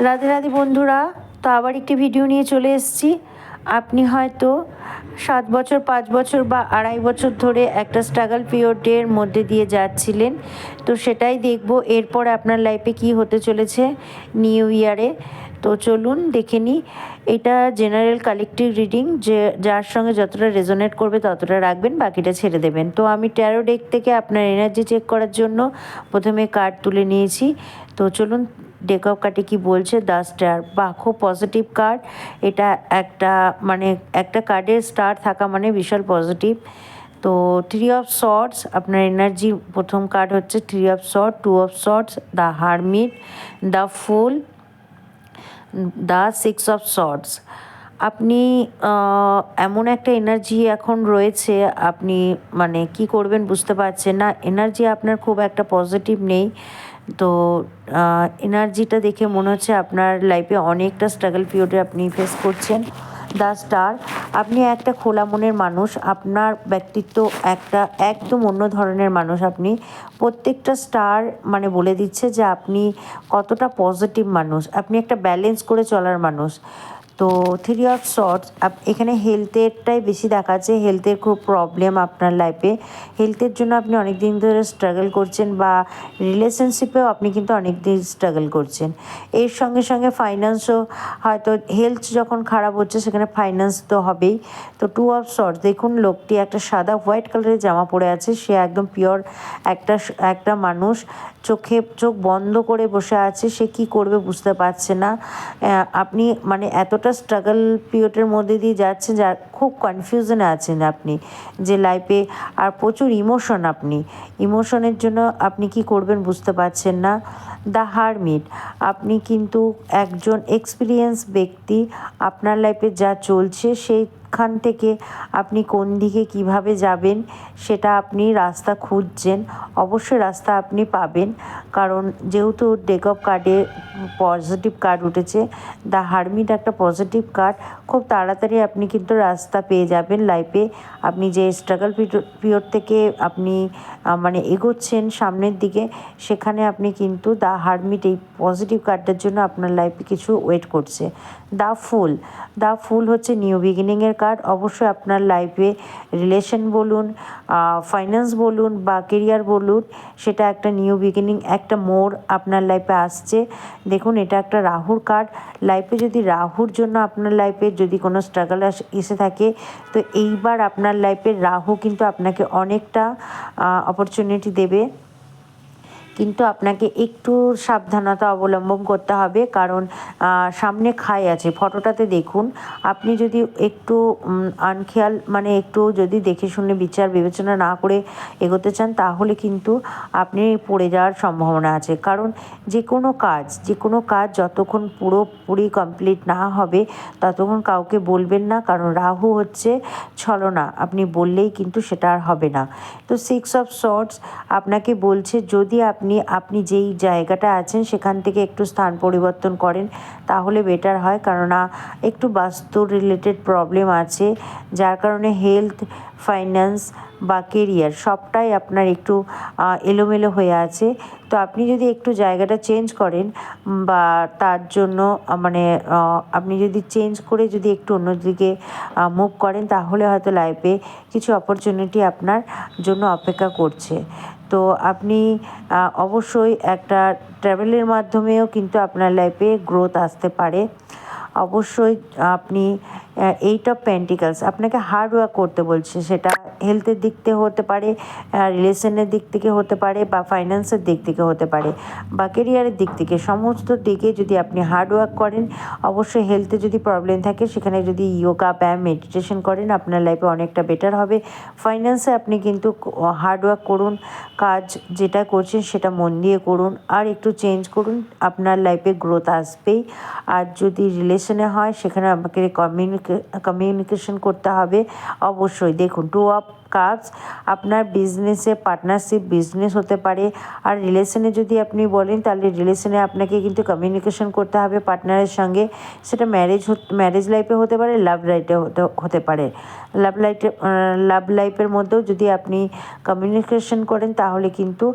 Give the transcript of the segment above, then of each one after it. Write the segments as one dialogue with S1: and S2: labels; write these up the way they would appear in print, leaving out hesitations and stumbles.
S1: রাধে রাধে বন্ধুরা, তো আবার একটি ভিডিও নিয়ে চলে এসেছি। আপনি হয়তো 7 বছর, 5 বছর বা 2.5 বছর ধরে একটা স্ট্রাগল পিরিয়ডের মধ্যে দিয়ে যাচ্ছিলেন, তো সেটাই দেখব এরপর আপনার লাইফে কি হতে চলেছে নিউ ইয়ারে। তো চলুন দেখে নিই। এটা জেনারেল কালেকটিভ রিডিং, যে যার সঙ্গে যতটা রেজোনেট করবে ততটা রাখবেন, বাকিটা ছেড়ে দেবেন। তো আমি ট্যারো ডেক থেকে আপনার এনার্জি চেক করার জন্য প্রথমে কার্ড তুলে নিয়েছি। তো চলুন ডেক অফ কার্ডে কী বলছে। দ্য স্টার, বা খুব পজিটিভ কার্ড। এটা একটা কার্ডের স্টার থাকা মানে বিশাল পজিটিভ। তো 3 অফ সর্ডস আপনার এনার্জি, প্রথম কার্ড হচ্ছে 3 of sword, 2 of swords, the hermit, the fool, the 6 of swords. আপনি এমন একটা এনার্জি এখন রয়েছে, আপনি কি করবেন বুঝতে পারছেন না। এনার্জি আপনার খুব একটা পজিটিভ নেই। তো এনার্জিটা দেখে মনে হচ্ছে আপনার লাইফে অনেকটা স্ট্রাগল পিরিয়ডে আপনি ফেস করছেন। দ্য স্টার, আপনি একটা খোলা মনের মানুষ। আপনার ব্যক্তিত্ব একটা একদম অন্য ধরনের মানুষ। আপনি প্রত্যেকটা স্টার বলে দিচ্ছে যে আপনি কতটা পজিটিভ মানুষ, আপনি একটা ব্যালেন্স করে চলার মানুষ। তো 3 অফ সর্ডস, এখানে হেলথেরটাই বেশি দেখাচ্ছে। হেলথের খুব প্রবলেম আপনার লাইফে। হেলথের জন্য আপনি অনেক দিন ধরে স্ট্রাগল করছেন, বা রিলেশনশিপেও আপনি কিন্তু অনেক দিন স্ট্রাগল করছেন। এর সঙ্গে সঙ্গে ফাইন্যান্সও, হয়তো হেলথ যখন খারাপ হচ্ছে সেখানে ফাইন্যান্স তো হবেই। তো 2 অফ সর্ডস, দেখুন লোকটি একটা সাদা হোয়াইট কালারের জামা পরে আছে। সে একদম পিওর একটা মানুষ। চোখ বন্ধ করে বসে আছে, সে কি করবে বুঝতে পারছে না। আপনি এতটা স্ট্রাগল পিরিয়ডের মধ্যে দিয়ে যাচ্ছেন, যার খুব কনফিউশনে আছেন আপনি, যে লাইফে আর প্রচুর ইমোশনের জন্য আপনি কি করবেন বুঝতে পারছেন না। দ্য হারমিট, আপনি কিন্তু একজন এক্সপিরিয়েন্স ব্যক্তি। আপনার লাইফে যা চলছে সেইখান থেকে আপনি কোন দিকে কিভাবে যাবেন সেটা আপনি রাস্তা খুঁজছেন। অবশ্যই রাস্তা আপনি পাবেন, কারণ যেহেতু ডেক অফ কার্ডে পজিটিভ কার্ড উঠেছে। দ্য হারমিট একটা পজিটিভ কার্ড। খুব তাড়াতাড়ি আপনি কিন্তু রাস্তা পেয়ে যাবেন লাইফে। আপনি যে স্ট্রাগল পিরিয়ড থেকে আপনি এগোচ্ছেন সামনের দিকে, সেখানে আপনি কিন্তু দ্য হারমিট এই পজিটিভ কার্ডটার জন্য আপনার লাইফে কিছু ওয়েট করছে। দ্য ফুল হচ্ছে নিউ বিগিনিংয়ের কার্ড। অবশ্যই আপনার লাইফে রিলেশন বলুন, ফাইন্যান্স বলুন বা কেরিয়ার বলুন, সেটা একটা নিউ বিগিনিং, একটা মোড় আপনার লাইফে আসছে। দেখুন এটা একটা রাহুর কার্ড। লাইফে যদি রাহুর জন্য আপনার লাইফে যদি কোনো স্ট্রাগল এসে থাকে, তো এইবার আপনার লাইফে রাহু কিন্তু আপনাকে অনেকটা অপরচুনিটি দেবে। কিন্তু আপনাকে একটু সাবধানতা অবলম্বন করতে হবে, কারণ সামনে খাই আছে। ফটোটাতে দেখুন, আপনি যদি একটু আনখেয়াল একটু যদি দেখে শুনে বিচার বিবেচনা না করে এগোতে চান, তাহলে কিন্তু আপনি পড়ে যাওয়ার সম্ভাবনা আছে। কারণ যে কোনো কাজ যতক্ষণ পুরোপুরি কমপ্লিট না হবে ততক্ষণ কাউকে বলবেন না, কারণ রাহু হচ্ছে ছলনা। আপনি বললেই কিন্তু সেটা আর হবে না। তো 6 অফ সর্ডস আপনাকে বলছে, যদি আপনি যেই জায়গাটা আছেন সেখান থেকে একটু স্থান পরিবর্তন করেন তাহলে বেটার হয়, কেননা একটু বাস্তু রিলেটেড প্রবলেম আছে, যার কারণে হেলথ, ফাইন্যান্স বা কেরিয়ার সবটাই আপনার একটু এলোমেলো হয়ে আছে। তো আপনি যদি একটু জায়গাটা চেঞ্জ করেন, বা তার জন্য আপনি যদি চেঞ্জ করে যদি একটু অন্যদিকে মুভ করেন, তাহলে হয়তো লাইফে কিছু অপরচুনিটি আপনার জন্য অপেক্ষা করছে। তো আপনি অবশ্যই একটা ট্রাভেলের মাধ্যমেও কিন্তু আপনার লাইফে গ্রোথ আসতে পারে। অবশ্যই আপনি 8 অফ পেন্টিকলস, আপনাকে হার্ড ওয়ার্ক করতে বলছে। সেটা হেলথের দিক থেকে হতে পারে, রিলেশনের দিক থেকে হতে পারে, বা ফাইন্যান্সের দিক থেকে হতে পারে, বা কেরিয়ারের দিক থেকে। সমস্ত দিকে যদি আপনি হার্ড ওয়ার্ক করেন, অবশ্যই হেলথে যদি প্রবলেম থাকে সেখানে যদি যোগা, ব্যায়াম, মেডিটেশন করেন, আপনার লাইফে অনেকটা বেটার হবে। ফাইন্যান্সে আপনি কিন্তু হার্ড ওয়ার্ক করুন, কাজ যেটা করছেন সেটা মন দিয়ে করুন, আর একটু চেঞ্জ করুন, আপনার লাইফে গ্রোথ আসবেই। আর যদি রিলেশনে হয় সেখানে আমাকে কমিউনিকেশন করতে হবে। অবশ্যই দেখুন 2 অফ কাপস, আপনার বিজনেসে পার্টনারশিপ বিজনেস হতে পারে। আর রিলেশনে যদি আপনি বলেন তাহলে রিলেশনে আপনাকে কিন্তু কমিউনিকেশন করতে হবে পার্টনারের সঙ্গে। সেটা ম্যারেজ লাইফে হতে পারে, লাভ লাইফে হতে পারে। লাভ লাইফের মধ্যেও যদি আপনি কমিউনিকেশন করেন তাহলে কিন্তু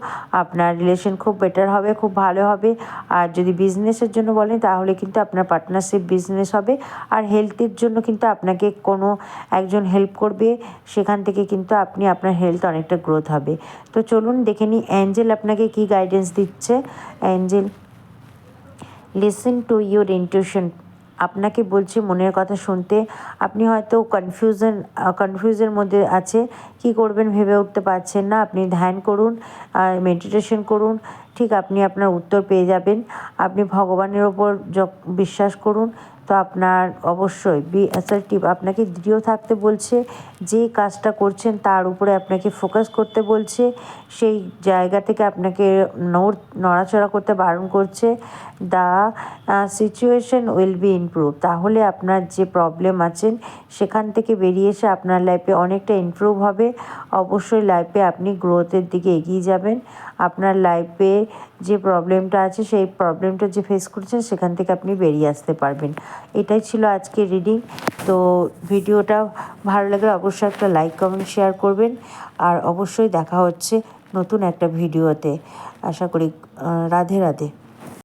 S1: আপনার রিলেশন খুব বেটার হবে, খুব ভালো হবে। আর যদি বিজনেসের জন্য বলেন তাহলে কিন্তু আপনার পার্টনারশিপ বিজনেস হবে। আর হেলথের জন্য কিন্তু আপনাকে কোনো একজন হেল্প করবে, সেখান থেকে কিন্তু আপনি আপনার হেলথ অনেকটা গ্রোথ হবে। তো চলুন দেখে নিই অ্যাঞ্জেল আপনাকে কী গাইডেন্স দিচ্ছে। Angel, listen to your intuition. আপনাকে বলছে মনের কথা শুনতে। আপনি হয়তো কনফিউজের মধ্যে আছে, কি করবেন ভেবে উঠতে পারছেন না। আপনি ধ্যান করুন, মেডিটেশন করুন, ঠিক আপনি আপনার উত্তর পেয়ে যাবেন। আপনি ভগবানের ওপর বিশ্বাস করুন। তো আপনার অবশ্যই বি অ্যাসার্টিভ, আপনাকে দৃঢ় থাকতে বলছে। যে কাজটা করছেন তার উপরে আপনাকে ফোকাস করতে বলছে। সেই জায়গা থেকে আপনাকে নড়াচড়া করতে বারণ করছে। The situation will be improve. তাহলে আপনার যে প্রবলেম আছেন সেখান থেকে বেরিয়ে এসে আপনার লাইফে অনেকটা ইমপ্রুভ হবে। অবশ্যই লাইফে আপনি গ্রোথের দিকে এগিয়ে যাবেন। আপনার লাইফে যে প্রবলেমটা আছে সেই প্রবলেমটা যে ফেস করছেন সেখান থেকে আপনি বেরিয়ে আসতে পারবেন। এটাই ছিল আজকের রিডিং। তো ভিডিওটা ভালো লাগলে অবশ্যই একটা লাইক কমেন্ট শেয়ার করবেন। আর অবশ্যই দেখা হচ্ছে নতুন একটা ভিডিওতে। আশা করি রাধে রাধে।